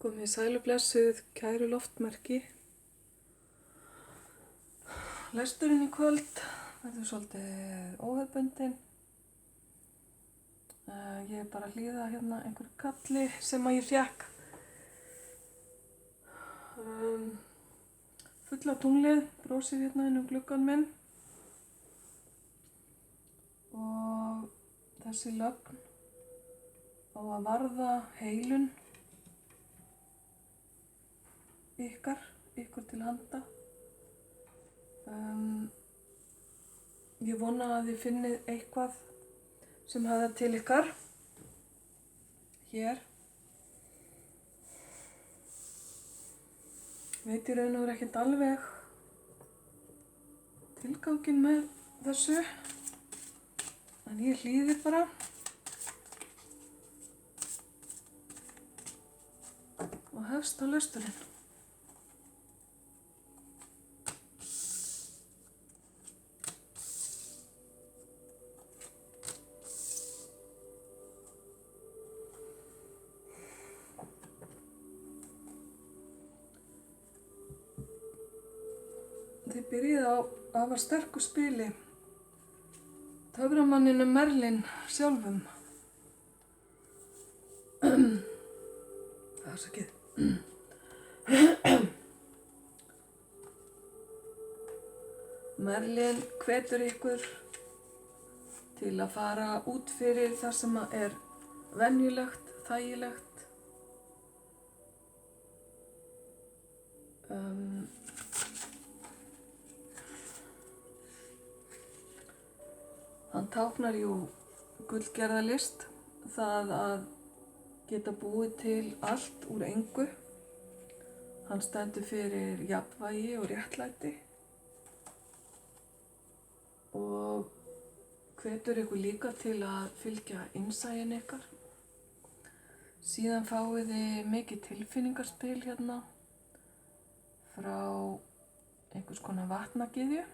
Komið sæl og blessuð, kæru loftmerki. Lesturinn í kvöld verður svolítið óhefðbundinn. Ég er bara að hlýða hérna einhverju kalli sem að ég fékk. Fulla tunglið brósir hérna inn gluggann minn. Og þessi lögn á að varða heilun ykkur til handa. Ég vona að þið finnið eitthvað sem höfðar til ykkar hér. Veit ég raun og veru ekkert alveg tilganginn með þessu, en ég hlýði bara. Og hefst á lesturinn. Þið byrjið á afar sterku spili töframanninu Merlin sjálfum. Það er svo ekki. Merlin hvetur ykkur til að fara út fyrir það sem er venjulegt, þægilegt. Hann táknar gullgerðarlist, það að geta búið til allt úr engu. Hann stendur fyrir jafnvægi og réttlæti og hvetur ykkur líka til að fylgja innsæin ykkar. Síðan fáið þið mikið tilfinningarspil hérna frá einhvers konar vatnagyðju.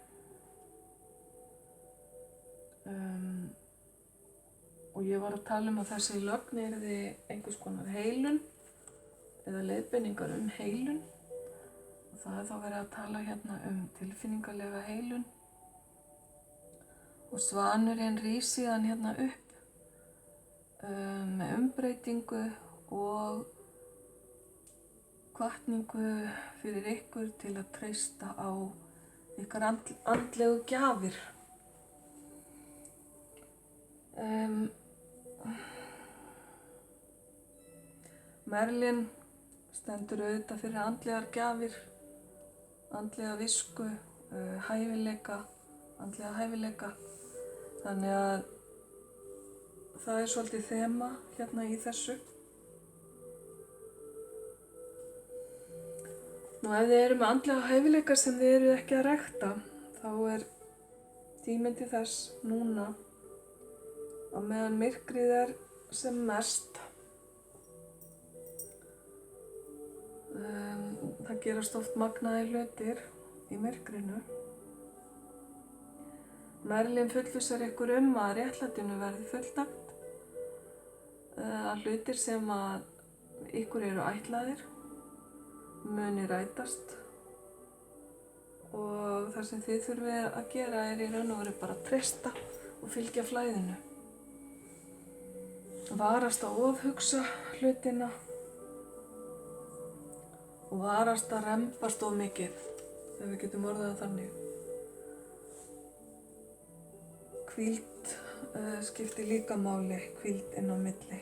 Og ég var að tala að þessi lögn yrði einhvers konar heilun eða leiðbeiningar heilun. Og það er þá verið að tala hérna tilfinningarlega heilun. Og svanurinn rís síðan hérna upp með umbreytingu og hvatningu fyrir ykkur til að treysta á ykkar andlegu gjafir. Merlin stendur auðvitað fyrir andlegar gjafir, andlega visku, andlega hæfileika. Þannig að það er svolítið þema hérna í þessu. Nú ef þið eru með andlega hæfileika sem þið eru ekki að rækta, þá er tíminn til þess núna á meðan myrkrið er sem mest. Það gerast oft magnaðir hlutir í myrkrinu. Merlin fullvissar ykkur að réttlætinu verði fullnægt, að hlutir sem að ykkur eru ætlaðir muni rætast og það sem þið þurfið að gera er í raun og veru bara að treysta og fylgja flæðinu. Varast að ofhugsa hlutina og varast að rembast of mikið, ef við getum orðað það þannig. Hvíld skiptir líka máli, hvíld inn á milli.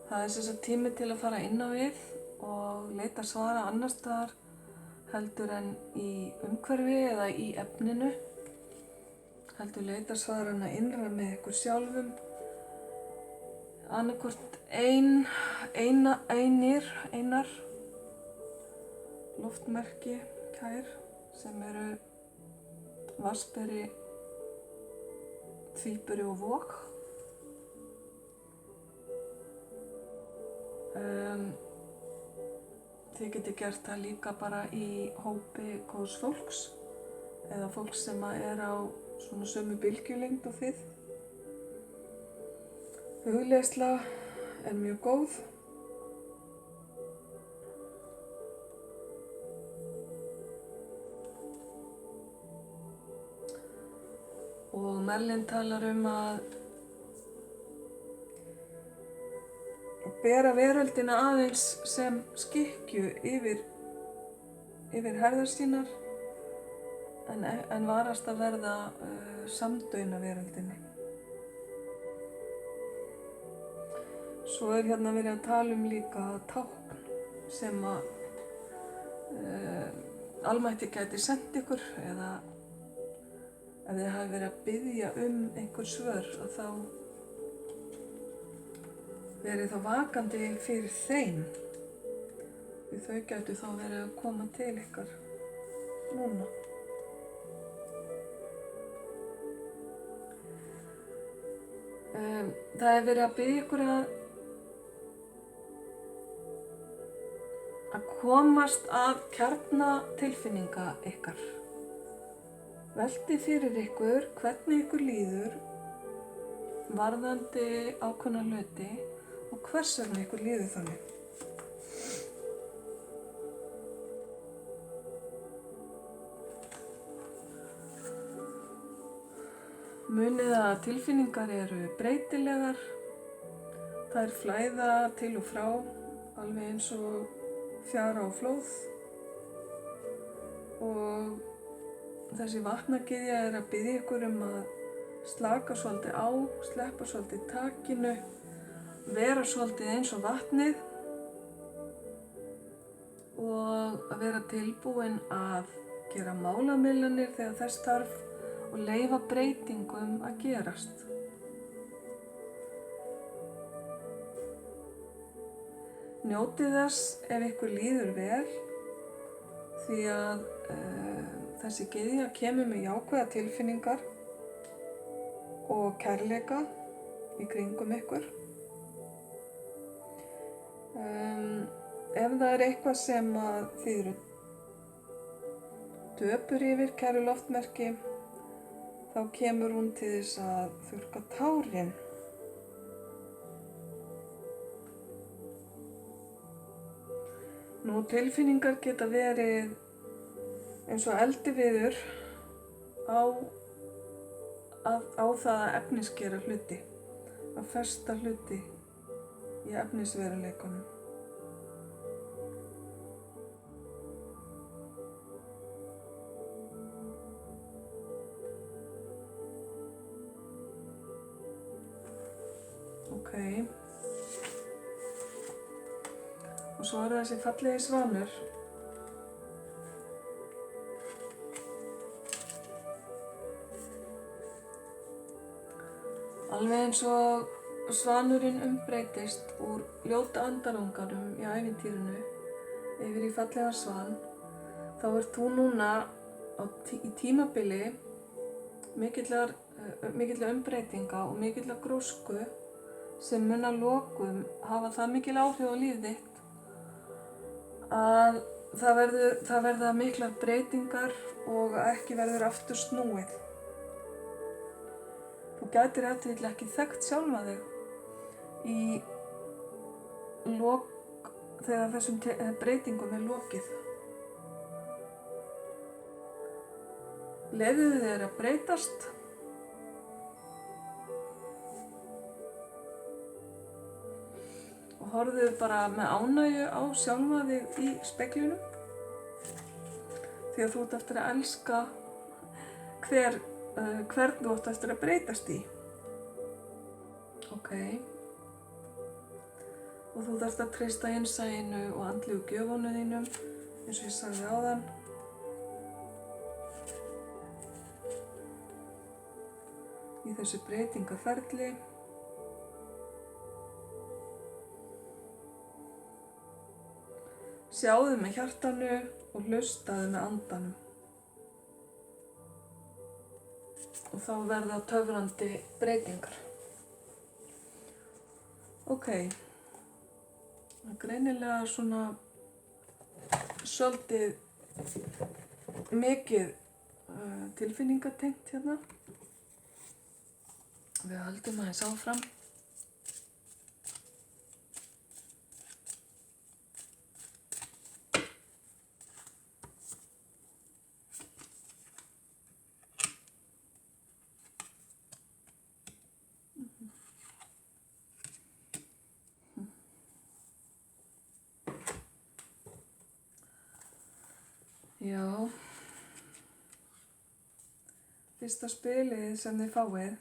Það er sem sagt tími til að fara inn á við og leita svara annars staðar heldur en í umhverfi eða í efninu. Heldur leita svarana innra með ykkur sjálfum. Annaðhvort einar loftmerki kær sem eru vatnsberi, tvíburi og vog. Þið getið gert það líka bara í hópi góðs fólks eða fólks sem er á svona sömu bylgjulengd og þið. Hugleiðsla er mjög góð. Og Merlin talar að bera veröldina aðeins sem skikkju yfir herðar sínar en varast að verða samdauna veröldinni. Svo hérna verið að tala líka tákn sem að almætti gæti sent ykkur eða ef þið hafi verið að biðja einhver svör að þá verið þá vakandi fyrir þeim. Því þau gætu þá verið að koma til ykkar núna. Það verið að biðja ykkur að komast að kjarna tilfinninga ykkar. Velti fyrir ykkur hvernig ykkur líður varðandi ákveðna hluti og hvers vegna ykkur líður þannig. Munið að tilfinningar eru breytilegar, þær flæða til og frá, alveg eins og fjara og flóð og þessi vatnagyðja að biðja ykkur að slaka svolítið á, sleppa svolítið takinu, vera svolítið eins og vatnið og að vera tilbúin að gera málamiðlanir þegar þess þarf og leyfa breytingum að gerast. Njótið þess ef ykkur líður vel því að þessi gyðja kemur með jákvæða tilfinningar og kærleika í kringum ykkur. Ef það er eitthvað sem að þið eru döpur yfir, kæru loftmerki, þá kemur hún til þess að þurrka tárin. Nú, tilfinningar geta verið eins og eldiviður á það að efnisgera hluti, að festa hluti í efnisveruleikanum. Og svo eru þessi fallegi svanur. Alveg eins og svanurinn umbreytist úr ljóta andarunganum í ævintýrinu yfir í fallega svan, þá ert þú núna í tímabili mikillar umbreytinga og mikillar grósku sem mun að lokum hafa það mikil áhrif á líf þitt að það verða miklar breytingar og ekki verður aftur snúið. Þú gætir ef til vill ekki þekkt sjálfa þig í þegar þessum breytingum er lokið. Leyfðu þér að breytast og horfðu bara með ánægju á sjálfa þig í speglinum því að þú ert eftir að elska hvern þú ert eftir að breytast í. Og þú þarft að treysta innsæinu og andlegu gjöfunum þínum eins og ég sagði áðan. Í þessu breytingaferli. Sjáðu með hjartanu og hlustaðu með andanum. Og þá verða töfrandi breytingar. Það er greinilega svona svolítið mikið tilfinningatengt hérna. Við höldum aðeins áfram. Já, fyrsta spilið sem þið fáið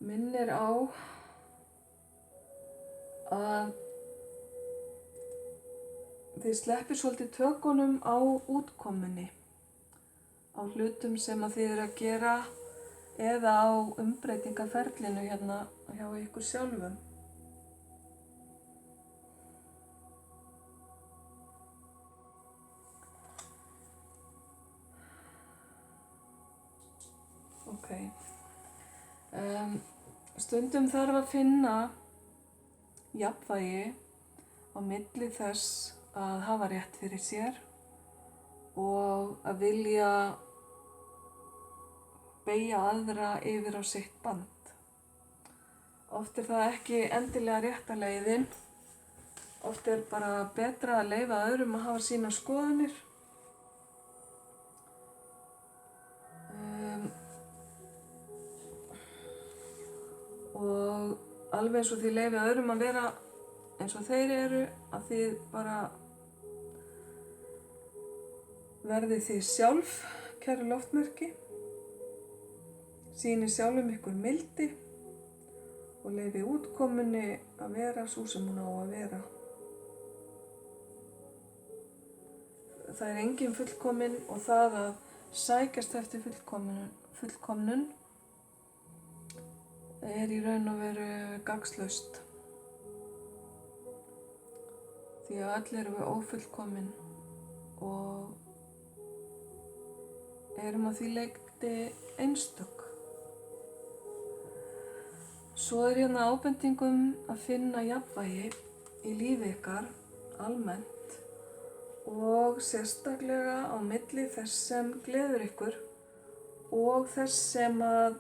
minnir á að þið sleppir svolítið tökunum á útkomunni, á hlutum sem að þið eru að gera eða á umbreytingaferlinu hérna hjá ykkur sjálfum. Ok. Stundum þarf að finna jafnvægi á milli þess að hafa rétt fyrir sér og að vilja beygja aðra yfir á sitt band. Oft er það ekki endilega rétta leiðin. Oft er bara betra að leyfa öðrum að hafa sína skoðanir. Og alveg eins og þið leyfið öðrum að vera eins og þeir eru, að þið bara verðið þið sjálf, kæru loftmerki, sýnið sjálfum ykkur mildi og leyfið útkomunni að vera svo sem hún á að vera. Það er engin fullkomin og það að sækjast eftir fullkomnun er í raun og veru gagnslaust. Því að allir erum við ófullkomin og erum að því leyti einstök. Svo er hérna ábendingum að finna jafnvægi í lífi ykkar almennt og sérstaklega á milli þess sem gleður ykkur og þess sem að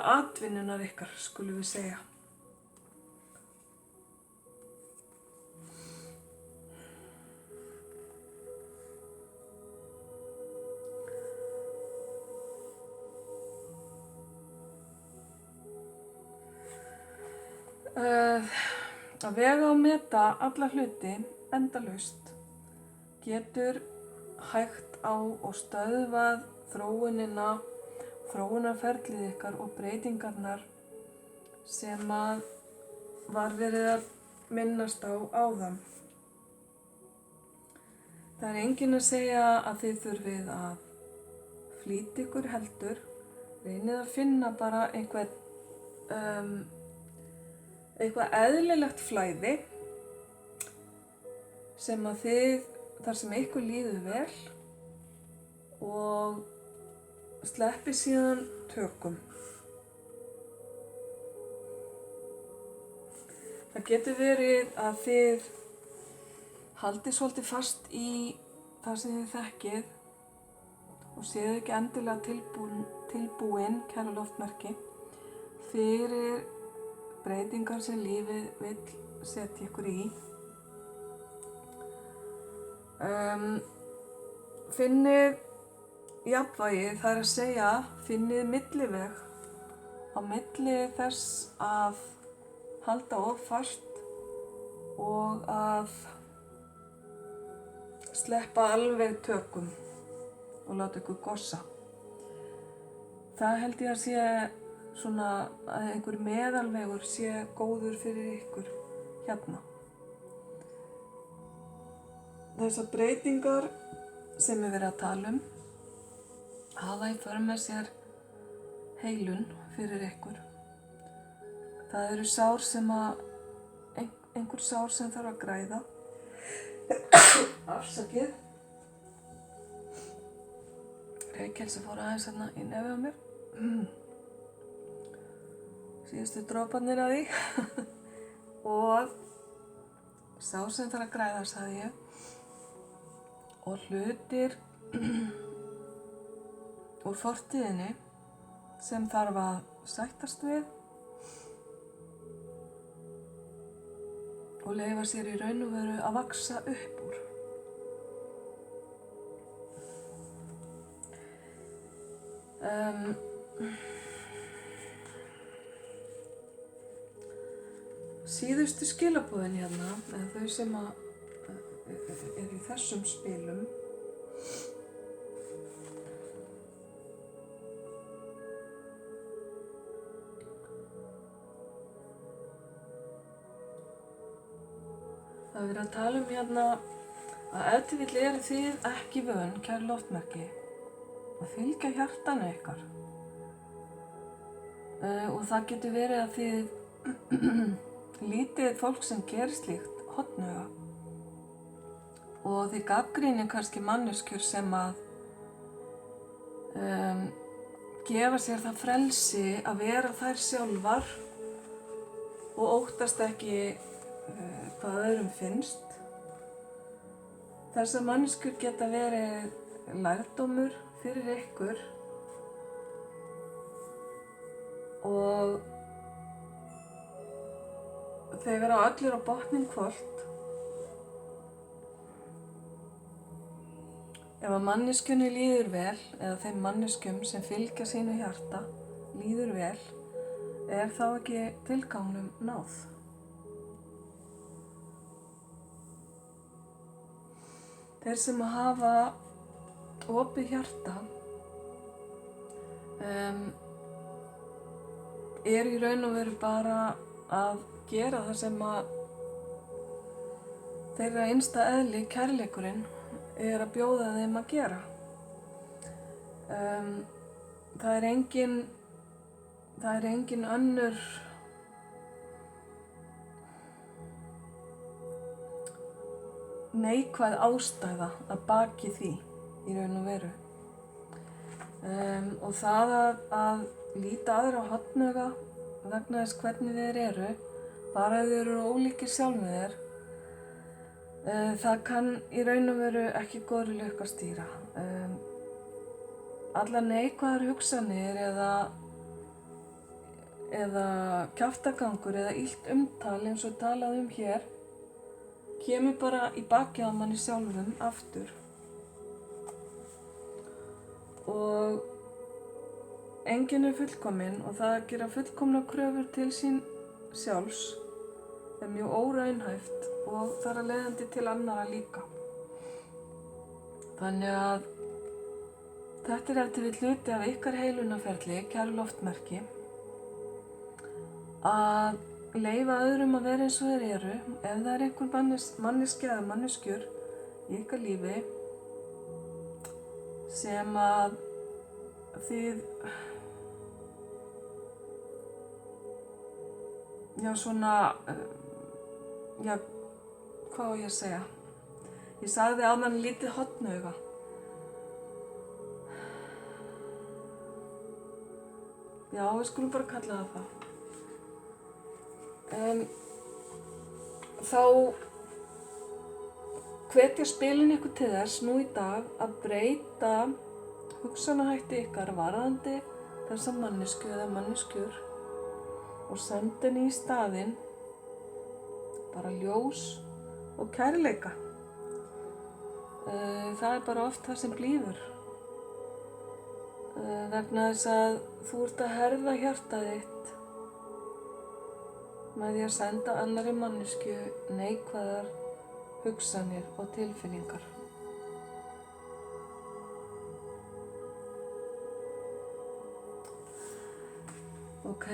atvinnunar ykkar, skulum við segja. Að vega og meta alla hluti endalaust getur hægt á og stöðvað þróunarferlið ykkar og breytingarnar sem að var verið að minnast á áðan. Það er enginn að segja að þið þurfið að flýta ykkur heldur. Reynið að finna bara eitthvað eðlilegt flæði sem að þar sem ykkur líður vel og sleppi síðan tökum. Það getur verið að þið haldið svolítið fast í það sem þið þekkið og séu ekki endilega tilbúin, kæru loftmerki, fyrir breytingar sem lífið vill setja ykkur í. Finnið jafnvægi, það er að segja, finnið milliveg á milli þess að halda of fast og að sleppa alveg tökum og láta ykkur gossa. Það held ég að sé svona að einhver meðalvegur sé góður fyrir ykkur hérna. Þessar breytingar sem við verðum að tala hafa í för með sér heilun fyrir ykkur. Það eru sár sem einhver sár sem þarf að græða. Afsakið. Reykjelsi fór aðeins hérna í nefið á mér. Síðustu droparnir af því. Og sár sem þarf að græða, sagði ég. Og hlutir úr fortíðinni sem þarf að sættast við og leyfa sér í raun og veru að vaxa upp úr. Síðustu skilaboðin hérna, eða þau sem eru í þessum spilum, það er verið að tala hérna að ef til vill eru þið ekki vön, kæru loftmerki, að fylgja hjartanu ykkar. Og það getur verið að þið lítið fólk sem gerir slíkt hornauga og þið gagnrýnið kannski manneskjur sem að gefa sér það frelsi að vera þær sjálfar og óttast ekki hvað öðrum finnst. Þessar manneskjur geta verið lærdómur fyrir ykkur og þegar allir á botninn hvolft, ef að manneskjunni líður vel, eða þeim manneskjum sem fylgja sínu hjarta líður vel, er þá ekki tilgangnum náð. Þeir sem hafa opið hjarta eru í raun og veru bara að gera það sem að þeirra innsta eðli, kærleikurinn, er að bjóða þeim að gera. Það er engin önnur neikvæð ástæða að baki því í raun og veru. Og það að líta aðra á hornauga vegna þess hvernig þeir eru, bara ef þeir eru ólíkir sjálfum þér, það kann í raun og veru ekki góðri lukku að stýra. Allar neikvæðar hugsanir eða kjaftagangur eða illt umtal eins og talað hér, kemur bara í bakið á manni sjálfum aftur. Og enginn er fullkominn og það að gera fullkomna kröfur til sín sjálfs er mjög óraunhæft og þar að leiðandi til annarra líka. Þannig að þetta er ef til vill hluti af ykkar heilunarferli, kæru loftmerki, að leyfa öðrum að vera eins og þeir eru. Ef það er einhver manneskja eða manneskjur í ykkar lífi sem að þið hvað á ég að segja? Ég sagði áðan lítið hornauga. Já, við skulum bara kalla það það. Þá hvetja spilin ykkur til þess nú í dag að breyta hugsanahætti ykkar varðandi þessa mannesku eða manneskjur og senda henni í staðinn bara ljós og kærleika. Það er bara oft það sem blífur. Vegna þess að þú ert að herða hjartað þitt með því að senda annarri manneskju neikvæðar hugsanir og tilfinningar. Ok.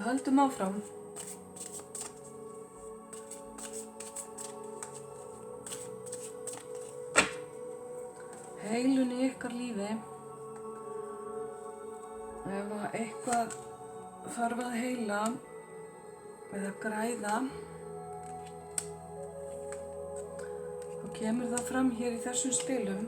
Við höldum áfram. Heilun í ykkar lífi, ef eitthvað þarf að heila eða græða, þá kemur það fram hér í þessum spilum.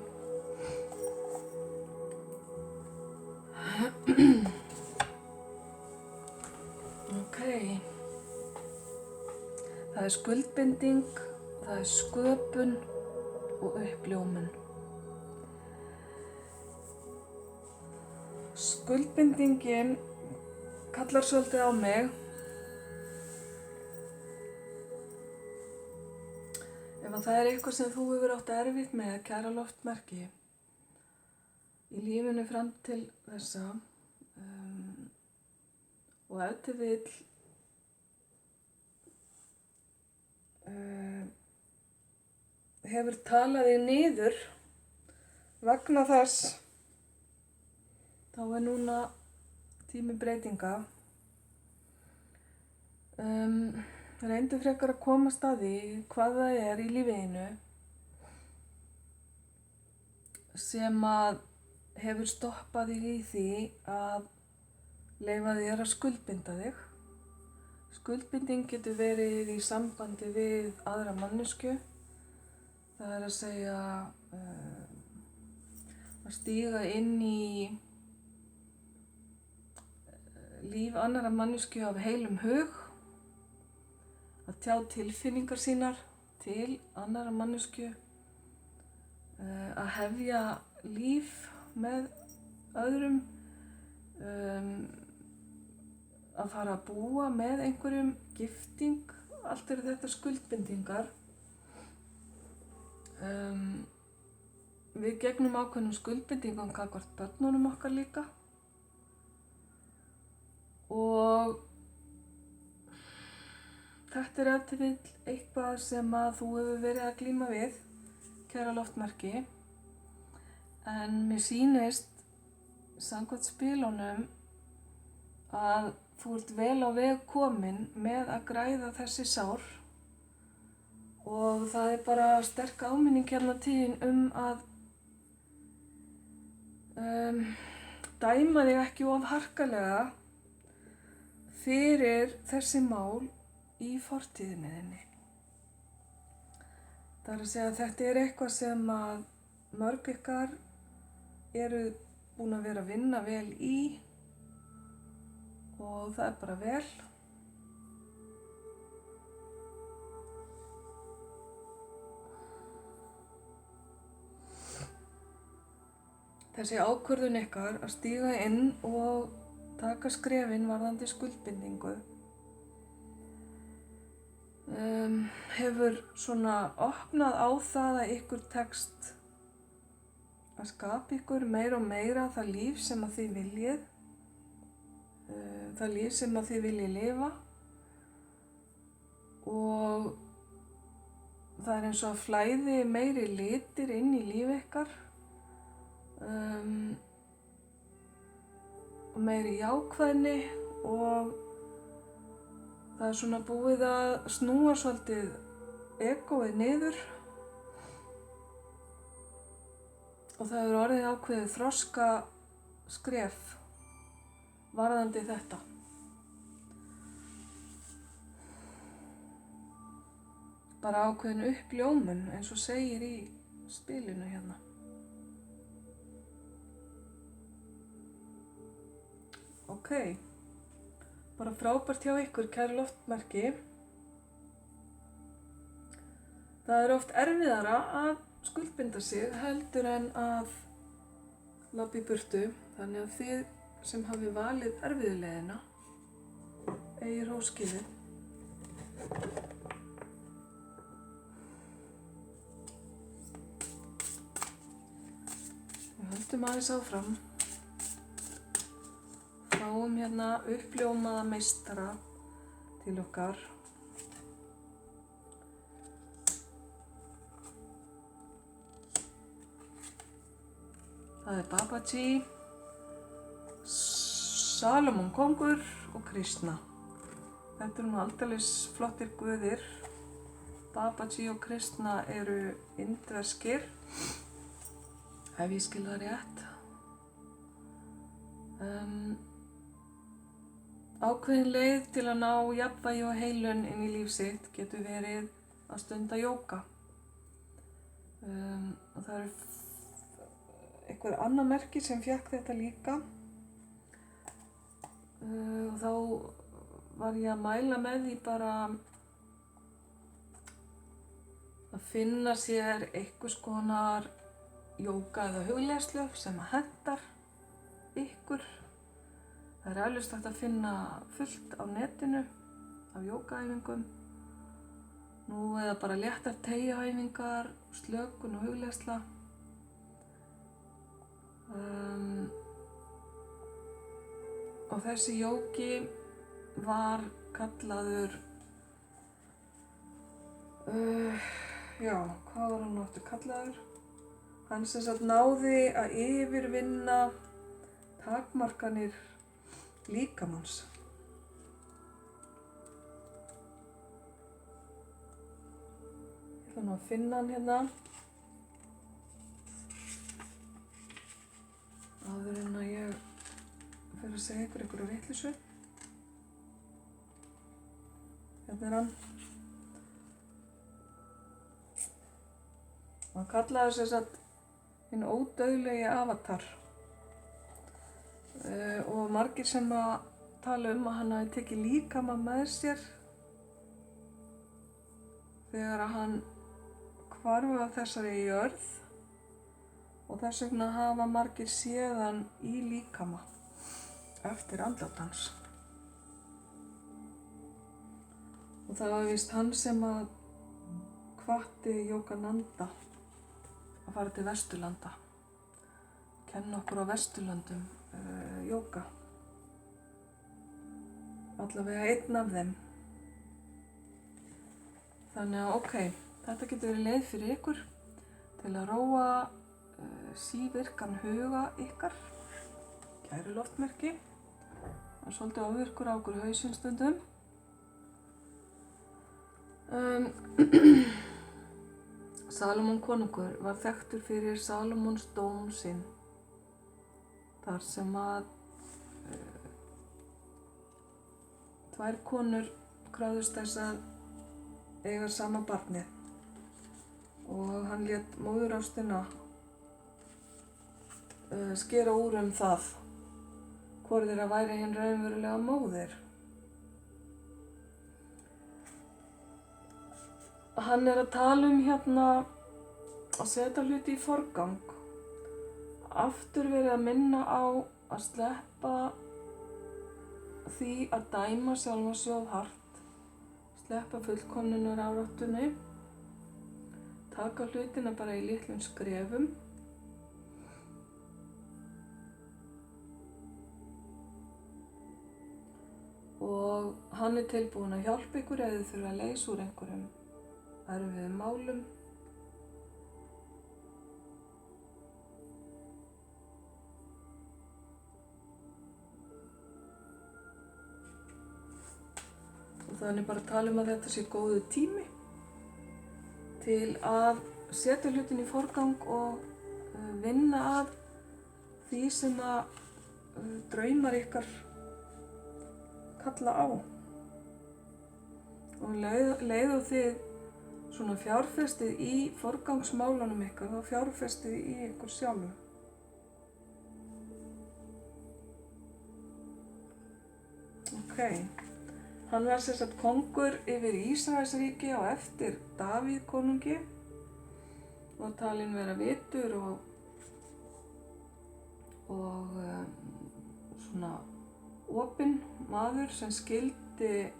Það er skuldbinding, það er sköpun og uppljómun. Skuldbindingin kallar svolítið á mig. Ef að það er eitthvað sem þú hefur átt erfitt með, kæra loftmerki, í lífinu fram til þessa, og ef til vill hefur talað þig niður vegna þess, þá er núna tími breytinga. Reyndu frekar að komast að því hvað það er í lífinu sem að hefur stoppað þig í því að leyfa þér að skuldbinda þig. Skuldbinding getur verið í sambandi við aðra manneskju. Það er að segja að stíga inn í líf annarra manneskju af heilum hug, að tjá tilfinningar sínar til annarra manneskju, að hefja líf með öðrum, að fara að búa með einhverjum, gifting, allt eru þetta skuldbindingar. Við gegnum ákveðnum skuldbindingum gagnvart börnunum okkar líka. Og þetta er ef til vill eitthvað sem að þú hefur verið að glíma við, kæra loftmerki. En mér sýnist, samkvæmt spilunum, að þú ert vel á veg komin með að græða þessi sár. Og það er bara sterk áminning hérna tíðin að dæma þig ekki of harkalega fyrir þessi mál í fortíðinni þinni. Það er að segja að þetta er eitthvað sem að mörg ykkar eru búin að vera að vinna vel í og það er bara vel. Þessi ákvörðun ykkar að stíga inn og taka skrefin varðandi skuldbindingu hefur svona opnað á það að ykkur tekst að skapa ykkur meira og meira það líf sem að þið viljið, það líf sem að þið viljið lifa, og það er eins og að flæði meiri litir inn í líf ykkar, og meiri jákvæðni, og það er svona búið að snúa svolítið egóið niður og það hefur orðið ákveðið þroska skref varðandi þetta. Bara ákveðin uppljómun eins og segir í spilinu hérna. Ok, bara frábært hjá ykkur, kæru loftmerki. Það er oft erfiðara að skuldbinda sig heldur en að labba í burtu, þannig að þið sem hafi valið erfiðu leiðina eigið hrós skilið. Við höldum aðeins áfram. Fáum hérna uppljómaða meistara til okkar. Það er Babaji, Salomon kongur og Krishna. Þetta eru nú aldeilis flottir guðir. Babaji og Krishna eru indverskir, ef ég skil það rétt. Ákveðin leið til að ná jafnvægi og heilun inn í líf sitt getur verið að stunda jóga. Og það eru einhver annað merki sem fékk þetta líka. Og þá var ég að mæla með því bara að finna sér einhvers konar jóga eða hugleiðslu sem hentar ykkur. Það eflaust hægt að finna fullt á netinu af jógaæfingum. Nú eða bara léttar teygjuæfingar, slökun og hugleiðsla. Og þessi jógi var kallaður, hvað var hann aftur kallaður? Hann sem sagt náði að yfirvinna takmarkanir líkamans. Ég ætla nú að finna hann hérna. Áður en að ég fer að segja ykkur einhverju vitleysu. Hérna er hann. Hann kallaði sem sagt hinn ódauðlegi avatar. Og margir sem að tala að hann hafi tekið líkama með sér þegar að hann hvarf af þessari jörð. Og þess vegna hafa margir séð hann í líkama eftir andlát hans. Og það var víst hann sem að hvatti Yogananda að fara til Vesturlanda. Kenna okkur á Vesturlöndum jóga. Allavega einn af þeim. Þannig að þetta getur verið leið fyrir ykkur til að róa sívirkan huga ykkar, kæru loftmerki. Það er svolítið ofvirkur á okkur hausinn stundum. Salómon konungur var þekktur fyrir Salómons dóm sinn, þar sem að tvær konur krafðust þess að eiga sama barnið og hann lét móðurástina skera úr það hvor þeirra væri hinn raunverulega móðir. Hann er að tala hérna að setja hluti í forgang. Aftur verið að minna á að sleppa því að dæma sjálfa sig of hart, sleppa fullkomnunar áráttunni, taka hlutina bara í litlum skrefum. Og hann er tilbúinn að hjálpa ykkur ef þið þurfa að leysa úr einhverjum erfiðum málum. Og þannig bara tala að þetta sé góðu tími til að setja hlutin í forgang og vinna að því sem að draumar ykkar kalla á. Og leið og þið svona fjárfestið í forgangsmálunum ykkar, þá fjárfestið í ykkur sjálfu. Hann var sem sagt kóngur yfir Ísraelsríki á eftir Davíð konungi og talinn vera vitur og svona opinn maður sem skildi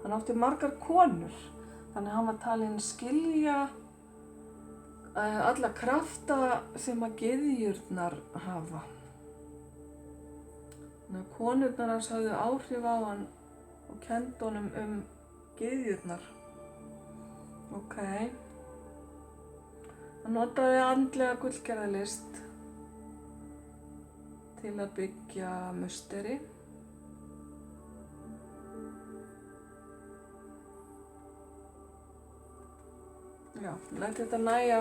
hann átti margar konur, þannig að hann var talinn skilja alla krafta sem að gyðjurnar hafa. Þannig að konurnar hans höfðu áhrif á hann og kenndi honum gyðjurnar. Hann notaði andlega gullgerðarlist til að byggja musteri. Læt þetta nægja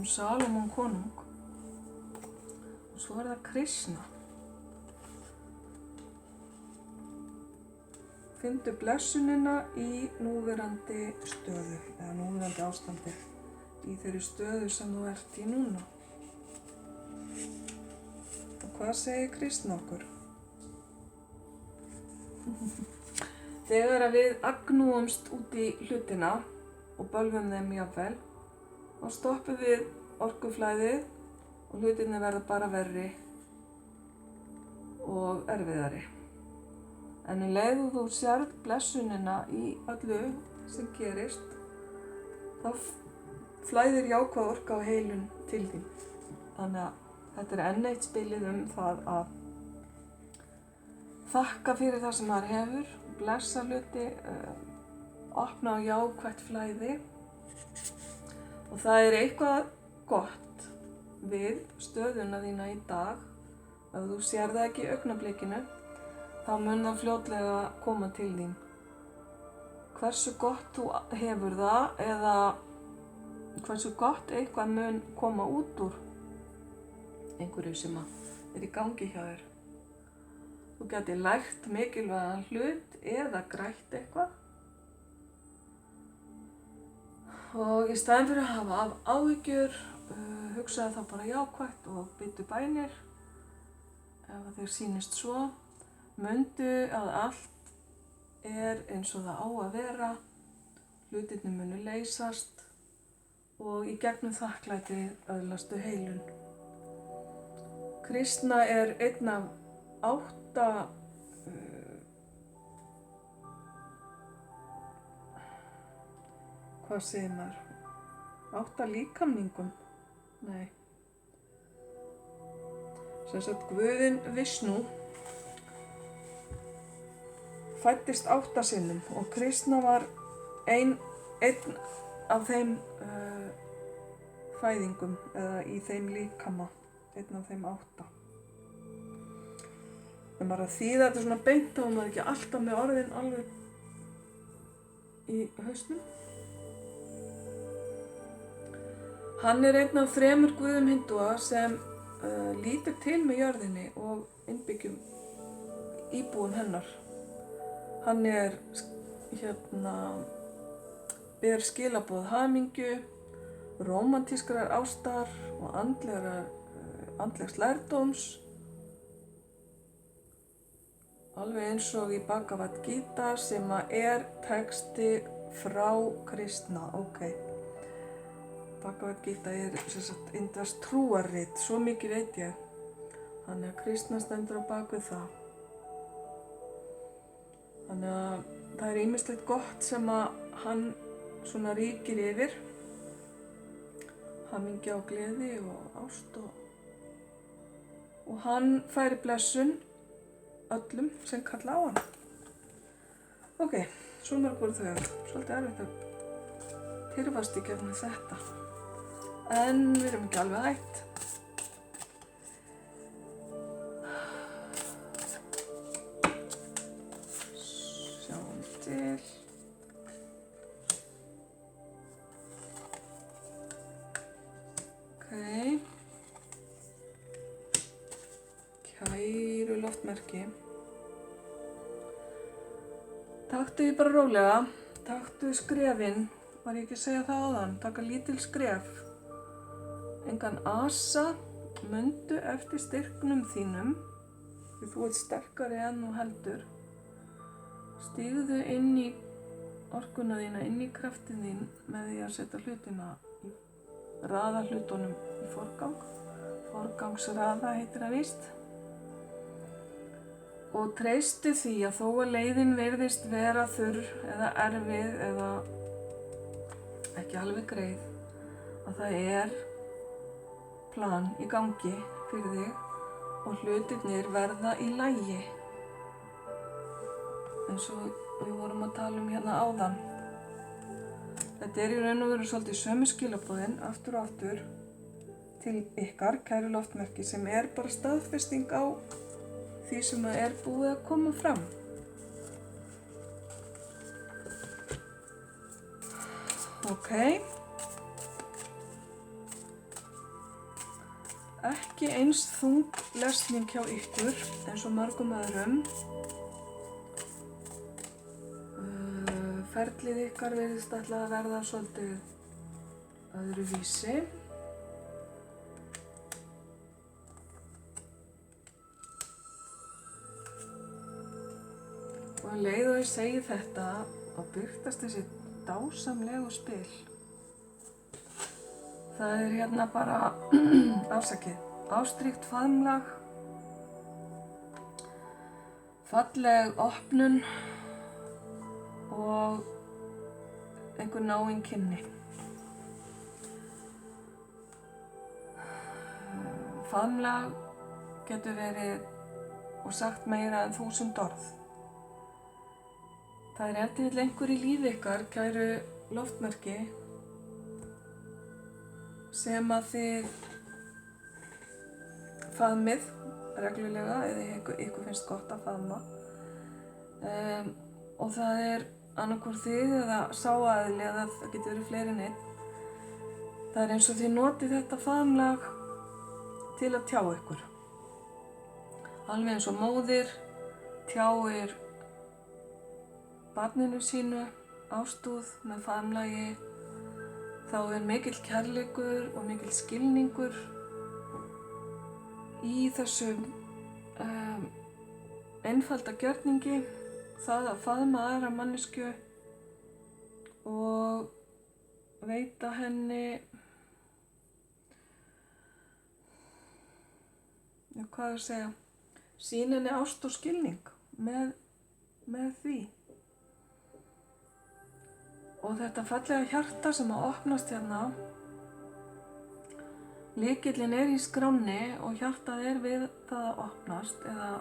Salómon konung. Og svo það Krishna. Finndu blessunina í núverandi stöðu, eða núverandi ástandi, í þeirri stöðu sem þú ert í núna. Og hvað segir Krishna okkur? Þegar að við agnúumst út í hlutina og bölvum þeim jafnvel, þá stoppum við orkuflæðið og hlutinni verða bara verri og erfiðari. En leið og þú sérð blessunina í öllu sem gerist, þá flæðir jákvæð orka á heilun til þín. Þannig að þetta enn eitt spilið það að þakka fyrir það sem maður hefur, blessa hluti, opna á jákvætt flæði. Og það eitthvað gott við stöðuna þína í dag. Ef þú sér það ekki í augnablikinu, þá mun það fljótlega koma til þín. Hversu gott þú hefur það eða hversu gott eitthvað mun koma út úr einhverju sem í gangi hjá þér. Þú getur lært mikilvægan hlut eða grætt eitthvað. Og í staðinn fyrir að hafa áhyggjur, hugsaðu þá bara jákvætt og biðdu bænir. Ef þér sýnist svo, mundu að allt eins og það á að vera, hlutirnir munu leysast og í gegnum þakklæti öðlastu heilun. Kristna einn af 8 hvað segir maður? 8 líkamningum? Nei. Sem sagt Guðinn Vishnu fæddist 8 sinnum og Kristna var einn af þeim fæðingum eða í þeim líkama, einn af þeim 8. Þegar maður að þýða þetta svona beint þá maður ekki alltaf með orðin alveg í hausnum. Hann einn af 3 guðum hindúa sem lítur til með jörðinni og innbyggjum íbúum hennar. Hann ber skilaboð hamingju, rómantískrar ástar og andlegs lærdóms, alveg eins og í Bhagavad Gita sem texti frá Kristna. Bhagavad Gita sem sagt indverskt trúarrit, svo mikið veit ég. Þannig að Kristna stendur á bak við það. Þannig að það ýmislegt gott sem að hann svona ríkir yfir. Hamingja og gleði og ást og hann færi blessun öllum sem kalla á hann. Svo mörg voru þau. Svolítið erfitt að tyrfast í gegnum þetta. En við erum ekki alveg hætt. Sjáum til. Kæru loftmerki. Taktu því bara rólega. Taktu skrefin. Var ég ekki að segja það áðan? Taka lítil skref. Engan asa, mundu eftir styrknum þínum, því þú ert sterkari en þú heldur. Stígðu inn í orkuna þína, inn í kraftin þín með því að setja hlutina raða hlutunum í forgang. Forgangsraða heitir það víst. Og treystu því að þó að leiðin virðist vera þurr eða erfið eða ekki alveg greið, að það plan í gangi fyrir þig og hlutirnir verða í lagi. Eins og við vorum að tala hérna áðan. Þetta í raun og veru svolítið sömu skilaboðin aftur og aftur til ykkar, kæru loftmerki, sem bara staðfesting á því sem búið að koma fram. Ekki eins þung lesning hjá ykkur eins og mörgum öðrum. Ferlið ykkar virðist ætla að verða svolítið öðruvísi. Og leið og ég segi þetta og birtast þessi dásamlegu spil. Það hérna bara, afsakið, ástríkt faðmlag, falleg opnun og einhver náin kynni. Faðmlag getur verið og sagt meira en 1000 orð. Það ef til vill einhver í lífi ykkar, kæru loftmerki, sem að þið faðmið reglulega eða ykkur finnst gott að faðma. Og það annarkvort þið eða sáaðili eða það getur verið fleiri en einn. Það eins og þið notið þetta faðmlag til að tjá ykkur. Alveg eins og móðir tjáir barninu sínu ástúð með faðmlagi, þá mikill kærleikur og mikill skilningur í þessum einfalda gjörningi, það að faðma aðra manneskju og veita henni hvað að segja, sýna henni ást og skilning með því. Og þetta fallega hjarta sem að opnast hérna, lykillinn í skránni og hjartað við það að opnast eða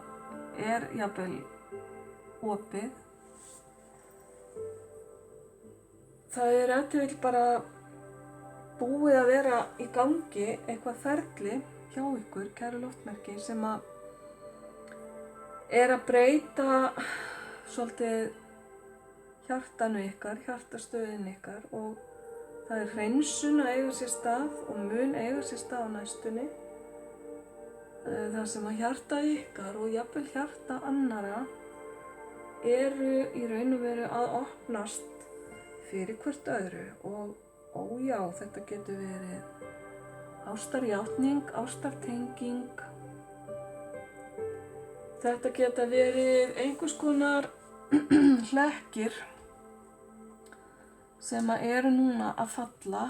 jafnvel opið. Það ef til vill bara búið að vera í gangi eitthvað ferli hjá ykkur, kæru loftmerki, sem að að breyta svolítið hjartanu ykkar, hjartastöðin ykkar, og það hreinsun að eiga sér stað og mun eiga sér stað á næstunni. Það sem að hjarta ykkar og jafnvel hjarta annara í raun og veru að opnast fyrir hvert öðru. Og ójá, þetta getur verið ástarjátning, ástartenging. Þetta geta verið einhvers konar hlekkir sem að eru núna að falla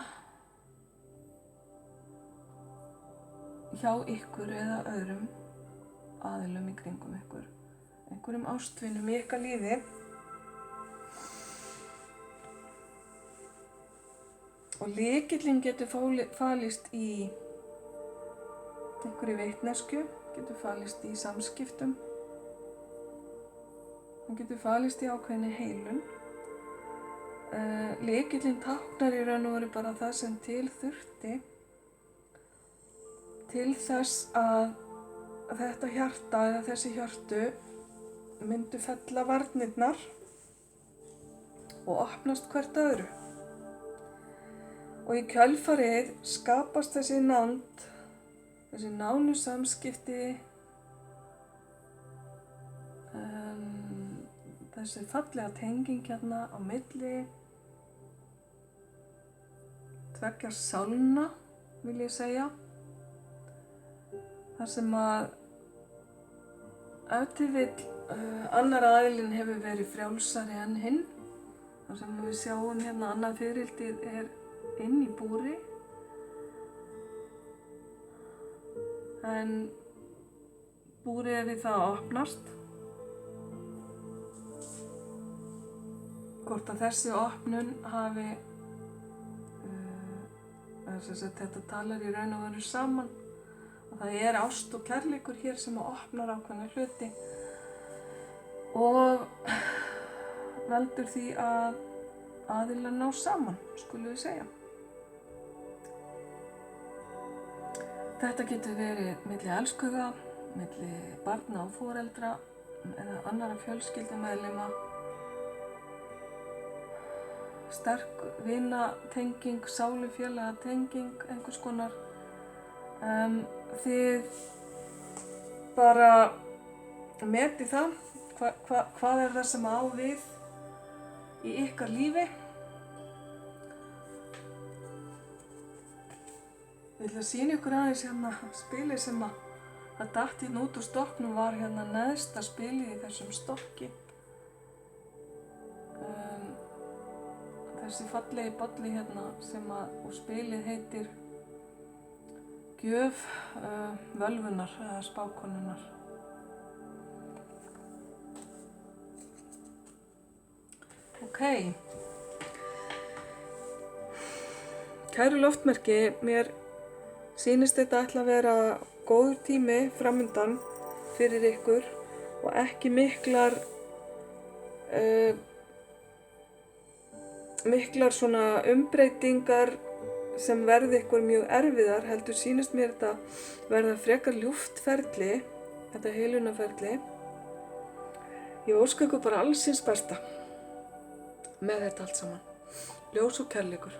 hjá ykkur eða öðrum aðilum í kringum ykkur, einhverjum ástvinum í ykkar lífi. Og lykillinn getur falist í einhverju vitneskju, getur falist í samskiptum, hann getur falist í ákveðinni heilun. Lykillinn táknar í raun og veru bara það sem til þurfti til þess að þetta hjarta eða þessi hjörtu myndu fella varnirnar og opnast hvert öðru. Og í kjölfarið skapast þessi nánd, þessi nánu samskipti, þessi fallega tenging hérna á milli tveggja sálna, vil ég segja. Þar sem að ef til vill annar aðilinn hefur verið frjálsari en hinn, þar sem við sjáum hérna annað fiðrildið inn í búri, en búrið við það að opnast. Hvort að þessi opnun hafi, þetta talar í raun og veru saman, og það ást og kærleikur hér sem að opnar ákveðna hluti og veldur því að aðilar ná saman, skulum við segja. Þetta getur verið milli elskuga, milli barna og foreldra eða annarra fjölskyldumeðlima, sterk vinatenging, sálufélagatenging, einhvers konar. Þið bara metið það, hvað það sem á við í ykkar lífi. Ég ætla að sýna ykkur aðeins hérna spilið sem að datt hérna út úr stokknum, var hérna neðsta spilið í þessum stokki. Þessi fallegi bolli hérna og spilið heitir Gjöf völvunar eða spákonunnar. Ok. Kæru loftmerki, mér sýnist þetta ætla að vera góður tími framundan fyrir ykkur og ekki miklar svona umbreytingar sem verði ykkur mjög erfiðar, heldur sýnist mér þetta verða frekar ljúft ferli, þetta heilunarferli. Ég óska ykkur bara alls hins besta með þetta allt saman. Ljós og kærleikur.